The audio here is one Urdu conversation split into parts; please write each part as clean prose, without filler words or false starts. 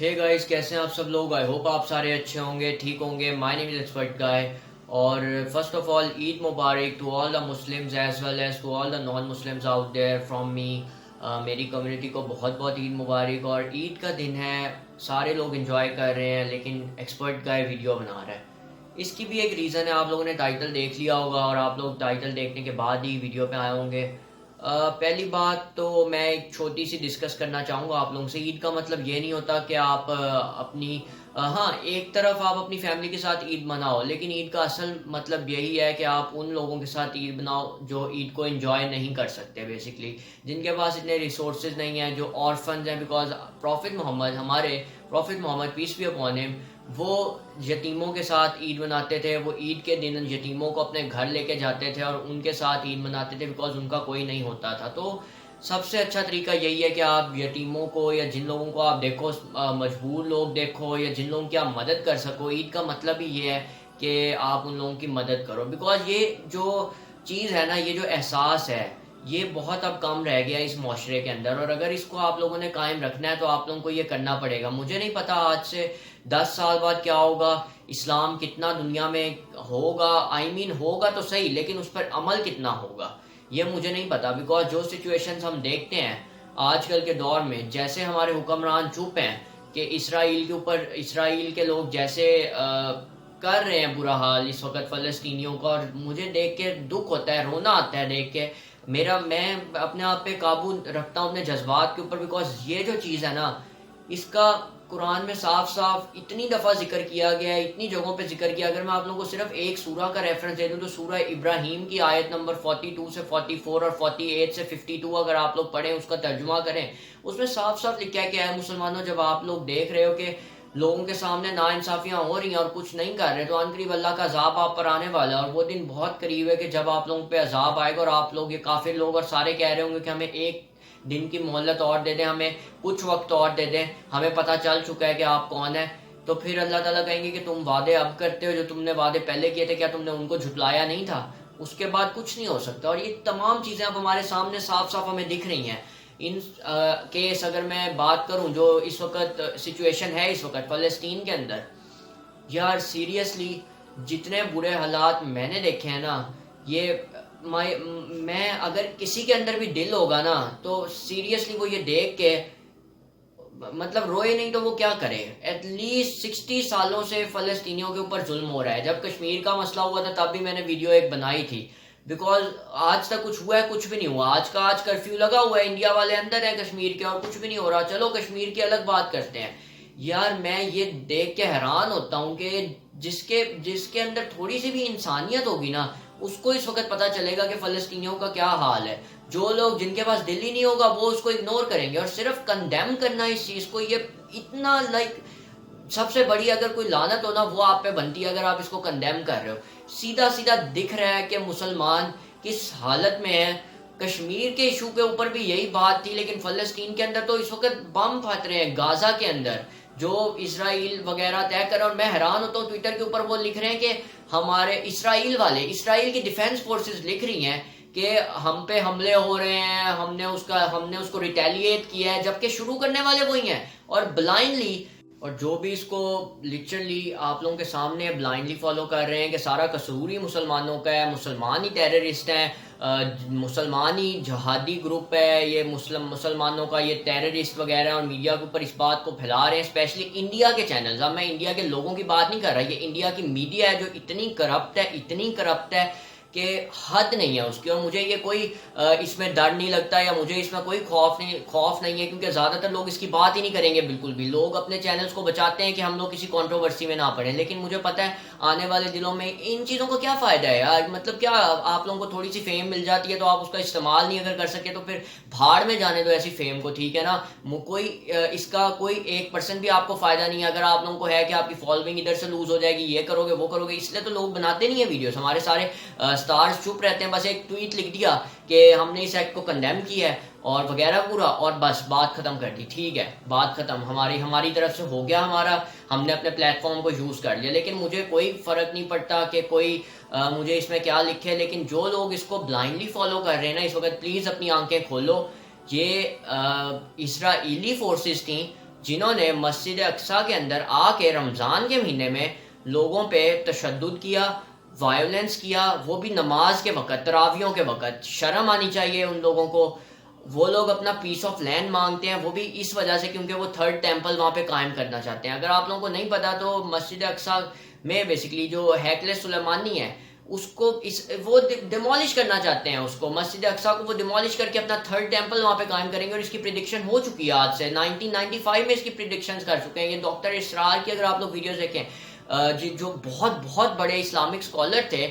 ہے گائز، کیسے ہیں آپ سب لوگ؟ آئی ہوپ آپ سارے اچھے ہوں گے، ٹھیک ہوں گے. My name is expert guy. اور first of all Eid Mubarak to all the Muslims as well as to all the non Muslims out there from me. میری کمیونٹی کو بہت بہت عید مبارک. اور عید کا دن ہے، سارے لوگ انجوائے کر رہے ہیں، لیکن ایکسپرٹ گائے ویڈیو بنا رہا ہے. اس کی بھی ایک ریزن ہے، آپ لوگوں نے ٹائٹل دیکھ لیا ہوگا اور آپ لوگ ٹائٹل دیکھنے کے بعد ہی ویڈیو پہ آئے ہوں گے. پہلی بات تو میں ایک چھوٹی سی ڈسکس کرنا چاہوں گا آپ لوگوں سے. عید کا مطلب یہ نہیں ہوتا کہ آپ اپنی ہاں ایک طرف آپ اپنی فیملی کے ساتھ عید مناؤ، لیکن عید کا اصل مطلب یہی ہے کہ آپ ان لوگوں کے ساتھ عید مناؤ جو عید کو انجوائے نہیں کر سکتے، بیسکلی جن کے پاس اتنے ریسورسز نہیں ہیں، جو آرفنز ہیں. بیکاز ہمارے prophet Muhammad peace be upon him, وہ یتیموں کے ساتھ عید مناتے تھے. وہ عید کے دن یتیموں کو اپنے گھر لے کے جاتے تھے اور ان کے ساتھ عید مناتے تھے، بیکاز ان کا کوئی نہیں ہوتا تھا. تو سب سے اچھا طریقہ یہی ہے کہ آپ یتیموں کو یا جن لوگوں کو آپ دیکھو مجبور لوگ دیکھو یا جن لوگوں کی آپ مدد کر سکو. عید کا مطلب ہی یہ ہے کہ آپ ان لوگوں کی مدد کرو. بیکاز یہ جو چیز ہے نا، یہ جو احساس ہے، یہ بہت اب کم رہ گیا اس معاشرے کے اندر. اور اگر اس کو آپ لوگوں نے قائم رکھنا ہے تو آپ لوگوں کو یہ کرنا پڑے گا. مجھے نہیں پتا آج سے 10 سال بعد کیا ہوگا، اسلام کتنا دنیا میں ہوگا. ہوگا تو صحیح، لیکن اس پر عمل کتنا ہوگا یہ مجھے نہیں پتا. بیکاز جو سچویشنز ہم دیکھتے ہیں آج کل کے دور میں، جیسے ہمارے حکمران چپ ہیں کہ اسرائیل کے لوگ جیسے کر رہے ہیں برا حال اس وقت فلسطینیوں کا. اور مجھے دیکھ کے دکھ ہوتا ہے، رونا آتا ہے دیکھ کے. میں اپنے آپ پہ قابو رکھتا ہوں اپنے جذبات کے اوپر. بیکاز یہ جو چیز ہے نا، اس کا قرآن میں صاف صاف اتنی دفعہ ذکر کیا گیا ہے، اتنی جگہوں پہ ذکر کیا. اگر میں آپ لوگوں کو صرف ایک سورہ کا ریفرنس دے دوں تو سورہ ابراہیم کی آیت نمبر 42 سے 44 اور 48 سے 52 اگر آپ لوگ پڑھیں، اس کا ترجمہ کریں، اس میں صاف صاف لکھا ہے کہ اے مسلمانوں، جب آپ لوگ دیکھ رہے ہو کہ لوگوں کے سامنے ناانصافیاں ہو رہی ہیں اور کچھ نہیں کر رہے، تو ان قریب اللہ کا عذاب آپ پر آنے والا ہے. اور وہ دن بہت قریب ہے کہ جب آپ لوگوں پہ عذاب آئے گا اور آپ لوگ، یہ کافر لوگ اور سارے کہہ رہے ہوں گے کہ ہمیں ایک دن کی مہلت اور دے دیں، ہمیں کچھ وقت اور دے دیں، ہمیں پتہ چل چکا ہے کہ آپ کون ہیں. تو پھر اللہ تعالیٰ کہیں گے کہ تم وعدے اب کرتے ہو، جو تم نے وعدے پہلے کیے تھے کیا تم نے ان کو جھٹلایا نہیں تھا؟ اس کے بعد کچھ نہیں ہو سکتا. اور یہ تمام چیزیں اب ہمارے سامنے صاف صاف ہمیں دکھ رہی ہیں. ان کیس اگر میں بات کروں جو اس وقت سچویشن ہے اس وقت فلسطین کے اندر، یار سیریسلی جتنے برے حالات میں نے دیکھے ہیں نا، یہ میں اگر کسی کے اندر بھی دل ہوگا نا تو سیریسلی وہ یہ دیکھ کے مطلب روئے نہیں تو وہ کیا کرے. ایٹ لیسٹ 60 سالوں سے فلسطینیوں کے اوپر ظلم ہو رہا ہے. جب کشمیر کا مسئلہ ہوا تھا تب بھی میں نے ویڈیو ایک بنائی تھی. بیکاز آج تک کچھ ہوا ہے؟ کچھ بھی نہیں ہوا. آج کرفیو لگا ہوا ہے، انڈیا والے اندر ہیں کشمیر کے اور کچھ بھی نہیں ہو رہا. چلو کشمیر کی الگ بات کرتے ہیں. یار میں یہ دیکھ کے حیران ہوتا ہوں کہ جس کے اندر تھوڑی سی بھی انسانیت ہوگی نا، اس کو اس وقت پتا چلے گا کہ فلسطینیوں کا کیا حال ہے. جو لوگ جن کے پاس دل ہی نہیں ہوگا وہ اس کو اگنور کریں گے. اور صرف کنڈیم کرنا اس چیز کو، یہ اتنا سب سے بڑی اگر کوئی لعنت ہونا وہ آپ پہ بنتی ہے اگر آپ اس کو کنڈیم کر رہے ہو. سیدھا سیدھا دکھ رہا ہے کہ مسلمان کس حالت میں ہیں. کشمیر کے ایشو کے اوپر بھی یہی بات تھی، لیکن فلسطین کے اندر تو اس وقت بم پھٹ رہے ہیں غازہ کے اندر جو اسرائیل وغیرہ طے کر. اور میں حیران ہوتا ہوں، ٹویٹر کے اوپر وہ لکھ رہے ہیں کہ ہمارے اسرائیل کی ڈیفنس فورسز لکھ رہی ہیں کہ ہم پہ حملے ہو رہے ہیں، ہم نے اس کو ریٹیلیٹ کیا ہے، جبکہ شروع کرنے والے وہی ہیں. اور بلائنڈلی، اور جو بھی اس کو لٹرلی آپ لوگوں کے سامنے بلائنڈلی فالو کر رہے ہیں کہ سارا قصور ہی مسلمانوں کا ہے، مسلمان ہی ٹیررسٹ ہیں، مسلمان ہی جہادی گروپ ہے، یہ مسلمانوں کا یہ ٹیررسٹ وغیرہ، اور میڈیا کے اوپر اس بات کو پھیلا رہے ہیں، اسپیشلی انڈیا کے چینلز. اب میں انڈیا کے لوگوں کی بات نہیں کر رہا، یہ انڈیا کی میڈیا ہے جو اتنی کرپٹ ہے کہ حد نہیں ہے اس کی. اور مجھے یہ کوئی اس میں ڈر نہیں لگتا یا مجھے اس میں کوئی خوف نہیں ہے، کیونکہ زیادہ تر لوگ اس کی بات ہی نہیں کریں گے بالکل بھی. لوگ اپنے چینلز کو بچاتے ہیں کہ ہم لوگ کسی کنٹروورسی میں نہ پڑیں. لیکن مجھے پتا ہے آنے والے دنوں میں ان چیزوں کو کیا فائدہ ہے یار. مطلب کیا آپ لوگوں کو تھوڑی سی فیم مل جاتی ہے تو آپ اس کا استعمال نہیں اگر کر سکے تو پھر بھاڑ میں جانے دو ایسی فیم کو، ٹھیک ہے نا. اس کا کوئی 1% بھی آپ کو فائدہ نہیں ہے. اگر آپ لوگوں کو ہے کہ آپ کی فالوئنگ ادھر سے لوز ہو جائے گی، یہ کرو گے وہ کرو گے، اس لیے تو لوگ بناتے نہیں ہیں ویڈیوز. ہمارے سارے سٹارز چپ رہتے ہیں، بس ایک ٹویٹ لکھ دیا کہ ہم نے اس ایکٹ کو کنڈیم کیا ہے اور وغیرہ پورا، اور بس بات ختم کر دی. ٹھیک ہے، بات ختم، ہماری طرف سے ہو گیا، ہم نے اپنے پلیٹ فارم کو یوز کر لیا. لیکن مجھے کوئی فرق نہیں پڑتا کہ کوئی مجھے اس میں کیا لکھے. لیکن جو لوگ اس کو بلائنڈلی فالو کر رہے ہیں نا اس وقت، پلیز اپنی آنکھیں کھولو. یہ اسرائیلی فورسز تھیں، جنہوں نے مسجد اقصی کے اندر آ کے رمضان کے مہینے میں لوگوں پہ تشدد کیا، وائلنس کیا، وہ بھی نماز کے وقت، تراویحوں کے وقت. شرم آنی چاہیے ان لوگوں کو. وہ لوگ اپنا پیس آف لینڈ مانگتے ہیں، وہ بھی اس وجہ سے کیونکہ وہ تھرڈ ٹیمپل وہاں پہ قائم کرنا چاہتے ہیں. اگر آپ لوگوں کو نہیں پتا تو مسجد اقصی میں بیسیکلی جو ہیکل سلیمانی ہے اس کو وہ ڈیمولش کرنا چاہتے ہیں. اس کو مسجد اقصی کو وہ ڈیمولش کر کے اپنا تھرڈ ٹیمپل وہاں پہ قائم کریں گے، اور اس کی پریڈکشن ہو چکی ہے آج سے. 1995 میں اس کی پریڈکشنز کر چکے ہیں. یہ ڈاکٹر اسرار کی اگر آپ لوگ ویڈیوز دیکھیں، جو بہت بہت بڑے اسلامک اسکالر تھے،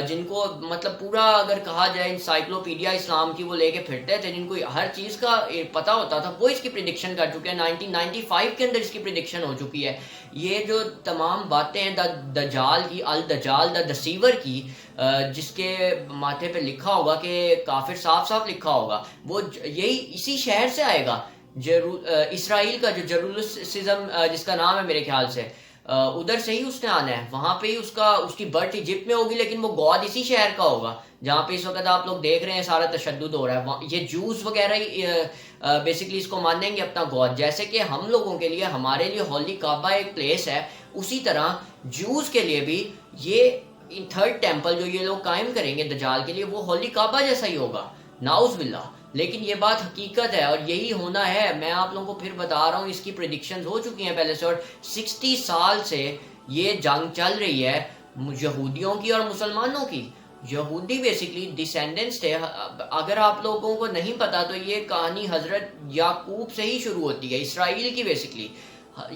جن کو مطلب پورا اگر کہا جائے انسائکلوپیڈیا اسلام کی وہ لے کے پھرتے تھے، جن کو ہر چیز کا پتہ ہوتا تھا، وہ اس کی پریڈکشن کر چکے ہیں. 1995 کے اندر اس کی پریڈکشن ہو چکی ہے. یہ جو تمام باتیں ہیں دجال کی، الدجال دا ڈسیور کی، جس کے ماتھے پہ لکھا ہوگا کہ کافر، صاف صاف لکھا ہوگا، وہ یہی اسی شہر سے آئے گا، اسرائیل کا جو جیروسلم جس کا نام ہے میرے خیال سے، ادھر سے ہی اس نے آنا ہے. وہاں پہ ہی اس کی برتھ ایجپٹ میں ہوگی، لیکن وہ گاڈ اسی شہر کا ہوگا جہاں پہ اس وقت آپ لوگ دیکھ رہے ہیں سارا تشدد ہو رہا ہے. یہ جوز وغیرہ ہی بیسیکلی اس کو مانیں گے اپنا گاڈ. جیسے کہ ہم لوگوں کے لیے، ہمارے لیے ہولی کعبہ ایک پلیس ہے، اسی طرح جوز کے لیے بھی یہ تھرڈ ٹیمپل جو یہ لوگ قائم کریں گے دجال کے لیے، وہ ہولی کعبہ جیسا ہی ہوگا. ناؤز باللہ. لیکن یہ بات حقیقت ہے اور یہی ہونا ہے. میں آپ لوگوں کو پھر بتا رہا ہوں، اس کی پریڈکشنز ہو چکی ہیں پہلے سے، اور 60 سال سے یہ جنگ چل رہی ہے یہودیوں کی اور مسلمانوں کی. یہودی بیسیکلی ڈیسینڈنٹس تھے. اگر آپ لوگوں کو نہیں پتا تو یہ کہانی حضرت یعقوب سے ہی شروع ہوتی ہے، اسرائیل کی. بیسیکلی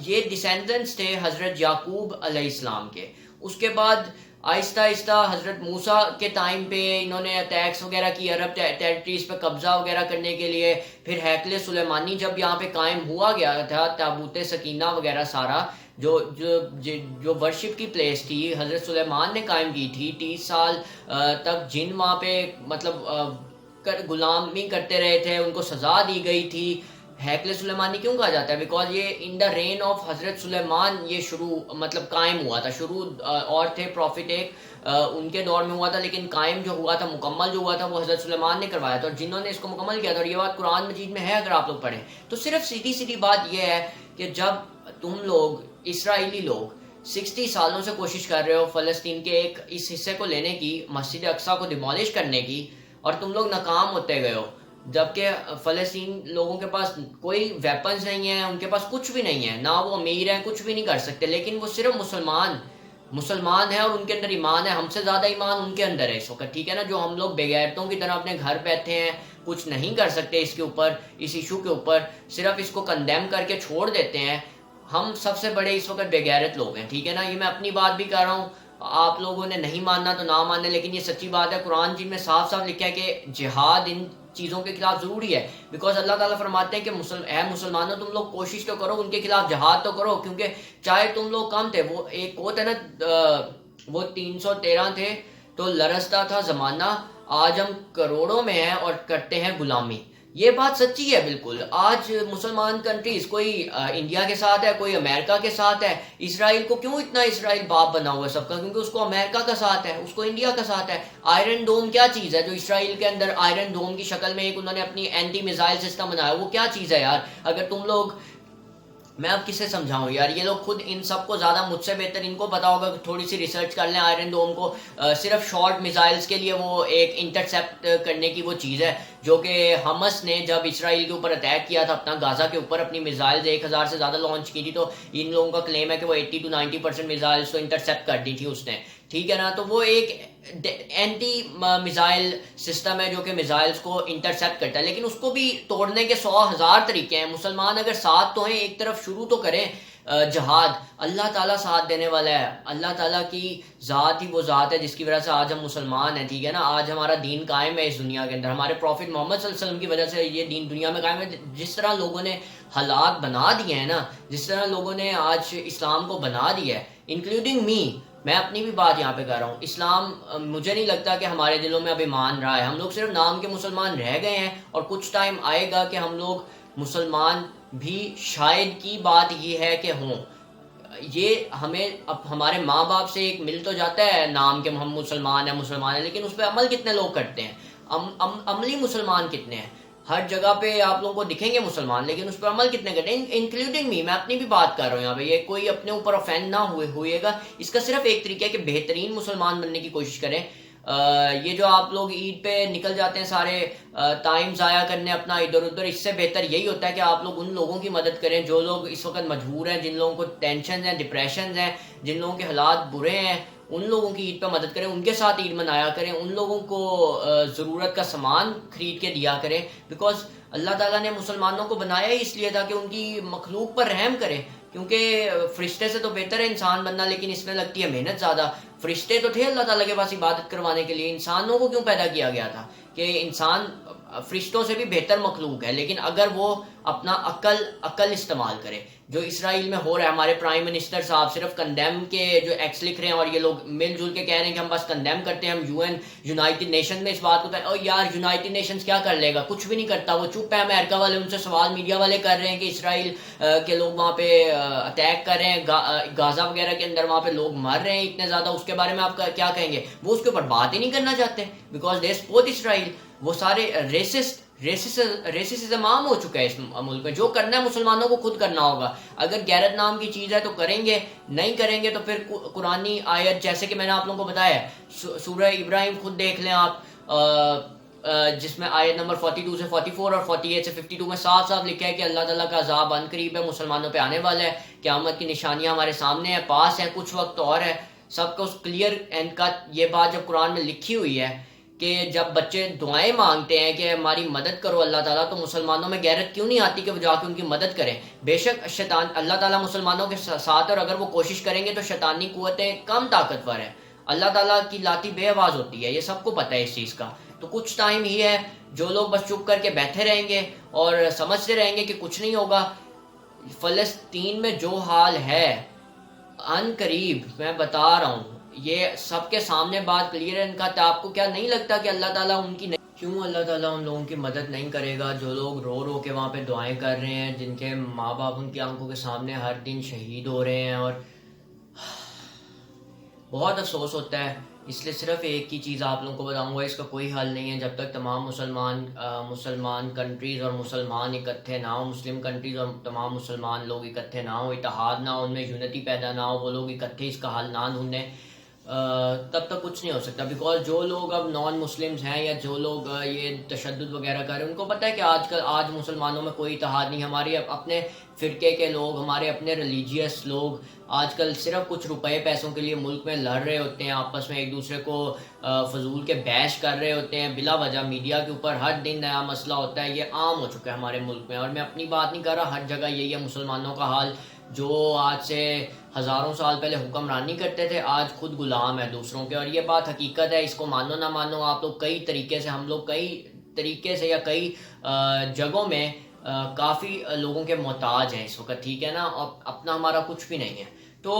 یہ ڈیسینڈنٹس تھے حضرت یعقوب علیہ السلام کے. اس کے بعد آہستہ آہستہ حضرت موسیٰ کے ٹائم پہ انہوں نے اٹیکس وغیرہ کی عرب ٹیریٹریز پہ قبضہ وغیرہ کرنے کے لیے. پھر ہیکل سلیمانی جب یہاں پہ قائم ہوا گیا تھا، تابوت سکینہ وغیرہ سارا جو ورشپ کی پلیس تھی، حضرت سلیمان نے قائم کی تھی. 30 سال تک جن وہاں پہ مطلب غلامی کرتے رہے تھے، ان کو سزا دی گئی تھی. ہیکل سلیمانی کیوں کہا جاتا ہے؟ بیکاز یہ ان دا رین آف حضرت سلیمان یہ شروع مطلب قائم ہوا تھا. شروع اور تھے پروفٹ ایک ان کے دور میں ہوا تھا، لیکن قائم جو ہوا تھا، مکمل جو ہوا تھا، وہ حضرت سلیمان نے کروایا تھا، اور جنہوں نے اس کو مکمل کیا تھا. اور یہ بات قرآن مجید میں ہے اگر آپ لوگ پڑھیں تو. صرف سیدھی سیدھی بات یہ ہے کہ جب تم لوگ اسرائیلی لوگ 60 سالوں سے کوشش کر رہے ہو فلسطین کے ایک اس حصے کو لینے کی، مسجد اقصی کو ڈیمولش کرنے کی، اور تم لوگ ناکام ہوتے گئے ہو، جبکہ فلسطین لوگوں کے پاس کوئی ویپنز نہیں ہیں، ان کے پاس کچھ بھی نہیں ہے، نہ وہ امیر ہیں، کچھ بھی نہیں کر سکتے، لیکن وہ صرف مسلمان ہیں اور ان کے اندر ایمان ہے. ہم سے زیادہ ایمان ان کے اندر ہے اس وقت، ٹھیک ہے نا. جو ہم لوگ بغیرتوں کی طرح اپنے گھر بیٹھے ہیں، کچھ نہیں کر سکتے اس کے اوپر، اس ایشو کے اوپر، صرف اس کو کنڈیم کر کے چھوڑ دیتے ہیں. ہم سب سے بڑے اس وقت بغیرت لوگ ہیں، ٹھیک ہے نا. یہ میں اپنی بات بھی کر رہا ہوں، آپ لوگوں نے نہیں ماننا تو نہ ماننے، لیکن یہ سچی بات ہے. قرآن جی میں صاف صاف لکھا ہے کہ جہاد ان چیزوں کے خلاف ضروری ہے. بیکاز اللہ تعالیٰ فرماتے ہیں کہ اے مسلمانوں، تم لوگ کوشش تو کرو، ان کے خلاف جہاد تو کرو، کیونکہ چاہے تم لوگ کم تھے، وہ ایک کوت ہے نا، وہ 313 تھے تو لرزتا تھا زمانہ، آج ہم کروڑوں میں ہیں اور کرتے ہیں غلامی. یہ بات سچی ہے بالکل. آج مسلمان کنٹریز، کوئی انڈیا کے ساتھ ہے، کوئی امریکہ کے ساتھ ہے. اسرائیل کو کیوں اتنا اسرائیل باپ بنا ہوا ہے سب کا؟ کیونکہ اس کو امریکہ کا ساتھ ہے، اس کو انڈیا کا ساتھ ہے. آئرن ڈوم کیا چیز ہے جو اسرائیل کے اندر آئرن ڈوم کی شکل میں ایک انہوں نے اپنی اینٹی میزائل سسٹم بنایا، وہ کیا چیز ہے یار؟ اگر تم لوگ، میں اب کسے سمجھاؤں یار، یہ لوگ خود ان سب کو زیادہ مجھ سے بہتر ان کو پتا ہوگا کہ تھوڑی سی ریسرچ کر لیں. آئرن ڈوم کو صرف شارٹ میزائلز کے لیے وہ ایک انٹرسیپٹ کرنے کی وہ چیز ہے جو کہ حماس نے جب اسرائیل کے اوپر اٹیک کیا تھا اپنا غزہ کے اوپر، اپنی میزائلز 1000 سے زیادہ لانچ کی تھی، تو ان لوگوں کا کلیم ہے کہ وہ 80 to 90% میزائلز تو انٹرسیپٹ کر دی تھی اس نے، ٹھیک ہے نا. تو وہ ایک اینٹی میزائل سسٹم ہے جو کہ میزائلز کو انٹرسیپٹ کرتا ہے، لیکن اس کو بھی توڑنے کے 100,000 طریقے ہیں. مسلمان اگر ساتھ تو ہیں، ایک طرف شروع تو کریں جہاد. اللہ تعالیٰ ساتھ دینے والا ہے. اللہ تعالیٰ کی ذات ہی وہ ذات ہے جس کی وجہ سے آج ہم مسلمان ہیں، ٹھیک ہے نا. آج ہمارا دین قائم ہے اس دنیا کے اندر، ہمارے پروفٹ محمد صلی اللہ علیہ وسلم کی وجہ سے یہ دین دنیا میں قائم ہے. جس طرح لوگوں نے حالات بنا دیے ہیں نا، جس طرح لوگوں نے آج اسلام کو بنا دیا ہے، انکلوڈنگ می، میں اپنی بھی بات یہاں پہ کر رہا ہوں. اسلام مجھے نہیں لگتا کہ ہمارے دلوں میں اب ایمان رہا ہے. ہم لوگ صرف نام کے مسلمان رہ گئے ہیں، اور کچھ ٹائم آئے گا کہ ہم لوگ مسلمان بھی شاید کی بات یہ ہے کہ ہوں. یہ ہمیں اب ہمارے ماں باپ سے ایک مل تو جاتا ہے نام کہ ہم مسلمان ہیں، لیکن اس پہ عمل کتنے لوگ کرتے ہیں؟ عملی مسلمان کتنے ہیں؟ ہر جگہ پہ آپ لوگوں کو دکھیں گے مسلمان، لیکن اس پر عمل کتنے کرتے ہیں، انکلوڈنگ می، میں اپنی بھی بات کر رہا ہوں یہاں پہ. یہ کوئی اپنے اوپر افینڈ نہ ہوئے گا. اس کا صرف ایک طریقہ ہے کہ بہترین مسلمان بننے کی کوشش کریں. یہ جو آپ لوگ عید پہ نکل جاتے ہیں سارے ٹائم ضائع کرنے اپنا ادھر ادھر، اس سے بہتر یہی ہوتا ہے کہ آپ لوگ ان لوگوں کی مدد کریں جو لوگ اس وقت مجبور ہیں، جن لوگوں کو ٹینشنز ہیں، ڈپریشنز ہیں، جن لوگوں کے حالات برے ہیں. ان لوگوں کی عید پہ مدد کریں، ان کے ساتھ عید منایا کریں، ان لوگوں کو ضرورت کا سامان خرید کے دیا کریں. بیکاز اللہ تعالیٰ نے مسلمانوں کو بنایا ہی اس لیے تھا کہ ان کی مخلوق پر رحم کرے. کیونکہ فرشتے سے تو بہتر ہے انسان بننا، لیکن اس میں لگتی ہے محنت زیادہ. فرشتے تو تھے اللہ تعالیٰ کے پاس عبادت کروانے کے لیے، انسانوں کو کیوں پیدا کیا گیا تھا؟ کہ انسان فرشتوں سے بھی بہتر مخلوق ہے، لیکن اگر وہ اپنا عقل استعمال کرے. جو اسرائیل میں ہو رہا ہے، ہمارے پرائم منسٹر صاحب صرف کنڈیم کے جو ایکس لکھ رہے ہیں، اور یہ لوگ مل جل کے کہہ رہے ہیں کہ ہم بس کنڈیم کرتے ہیں، ہم یونائٹڈ نیشن میں اس بات کو اور یار یونائٹڈ نیشنز کیا کر لے گا؟ کچھ بھی نہیں کرتا، وہ چپ ہے. امریکہ والے ان سے سوال میڈیا والے کر رہے ہیں کہ اسرائیل کے لوگ وہاں پہ اٹیک کر رہے ہیں، غازہ وغیرہ کے اندر وہاں پہ لوگ مر رہے ہیں اتنے زیادہ. اس کے بارے میں آپ کیا کہیں گے؟ وہ اس کے اوپر بات ہی نہیں کرنا چاہتے بیکاز دے سپورٹ اسرائیل. وہ سارے ریسسزم عام ہو چکا ہے اس ملک میں. جو کرنا ہے مسلمانوں کو خود کرنا ہوگا. اگر غیرت نام کی چیز ہے تو کریں گے، نہیں کریں گے تو پھر قرآنی آیت جیسے کہ میں نے آپ لوگوں کو بتایا ہے، سورہ ابراہیم خود دیکھ لیں آپ، جس میں آیت نمبر 42 سے 44 اور 48 سے 52 میں صاف صاف لکھا ہے کہ اللہ تعالیٰ کا عذاب ان قریب ہے، مسلمانوں پہ آنے والا ہے. قیامت کی نشانیاں ہمارے سامنے ہیں، پاس ہیں، کچھ وقت اور ہے. سب کو کلیئر اینڈ کٹ یہ بات جب قرآن میں لکھی ہوئی ہے کہ جب بچے دعائیں مانگتے ہیں کہ ہماری مدد کرو اللہ تعالیٰ، تو مسلمانوں میں غیرت کیوں نہیں آتی کہ وہ جا کے ان کی مدد کریں؟ بے شک شیطان اللہ تعالیٰ مسلمانوں کے ساتھ، اور اگر وہ کوشش کریں گے تو شیطانی قوتیں کم طاقتور ہیں. اللہ تعالیٰ کی لاٹھی بے آواز ہوتی ہے، یہ سب کو پتہ ہے اس چیز کا. تو کچھ ٹائم ہی ہے، جو لوگ بس چپ کر کے بیٹھے رہیں گے اور سمجھتے رہیں گے کہ کچھ نہیں ہوگا. فلسطین میں جو حال ہے ان قریب، میں بتا رہا ہوں، یہ سب کے سامنے بات کلیئر ہے ان کا. تو آپ کو کیا نہیں لگتا کہ اللہ تعالیٰ ان کی کیوں اللہ تعالیٰ ان لوگوں کی مدد نہیں کرے گا جو لوگ رو رو کے وہاں پہ دعائیں کر رہے ہیں، جن کے ماں باپ ان کی آنکھوں کے سامنے ہر دن شہید ہو رہے ہیں؟ اور بہت افسوس ہوتا ہے. اس لیے صرف ایک ہی چیز آپ لوگوں کو بتاؤں گا، اس کا کوئی حل نہیں ہے جب تک تمام مسلمان کنٹریز اور مسلمان اکٹھے نہ ہوں، مسلم کنٹریز اور تمام مسلمان لوگ اکٹھے نہ ہوں، اتحاد نہ ہو، ان میں یونٹی پیدا نہ ہو، وہ لوگ اکٹھے اس کا حل نہ ڈھونڈیں، تب تک کچھ نہیں ہو سکتا. بیکاز جو لوگ اب نان مسلمز ہیں یا جو لوگ یہ تشدد وغیرہ کر رہے ہیں، ان کو پتہ ہے کہ آج مسلمانوں میں کوئی اتحاد نہیں. ہمارے اپنے فرقے کے لوگ، ہمارے اپنے ریلیجیس لوگ آج کل صرف کچھ روپے پیسوں کے لیے ملک میں لڑ رہے ہوتے ہیں، آپس میں ایک دوسرے کو فضول کے بیش کر رہے ہوتے ہیں بلا وجہ. میڈیا کے اوپر ہر دن نیا مسئلہ ہوتا ہے، یہ عام ہو چکا ہے ہمارے ملک میں. اور میں اپنی بات نہیں کر رہا، ہر جگہ یہی ہے مسلمانوں کا حال. جو آج سے ہزاروں سال پہلے حکمرانی کرتے تھے، آج خود غلام ہے دوسروں کے. اور یہ بات حقیقت ہے، اس کو مانو نہ مانو آپ لوگ. کئی طریقے سے ہم لوگ کئی طریقے سے یا کئی جگہوں میں کافی لوگوں کے محتاج ہیں اس وقت، ٹھیک ہے نا؟ اپنا ہمارا کچھ بھی نہیں ہے. تو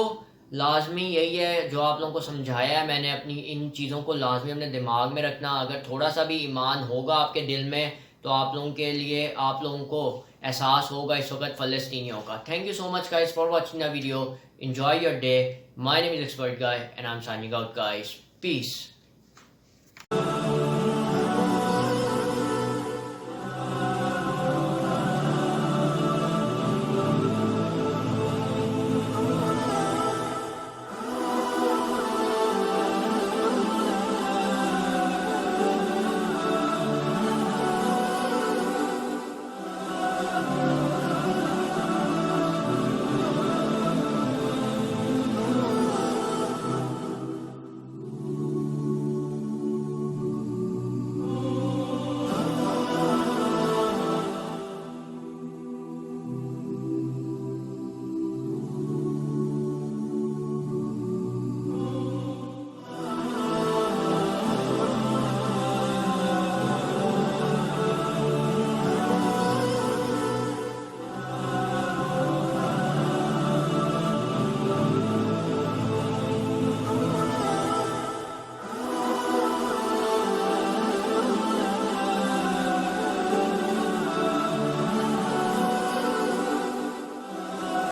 لازمی یہی ہے جو آپ لوگوں کو سمجھایا ہے میں نے، اپنی ان چیزوں کو لازمی اپنے دماغ میں رکھنا. اگر تھوڑا سا بھی ایمان ہوگا آپ کے دل میں تو آپ لوگوں کے لیے، آپ لوگوں کو احساس ہوگا اس وقت فلسطینیوں کا. Thank you so much guys for watching the video. Enjoy your day. My name is Expert Guy and I'm signing out guys. Peace.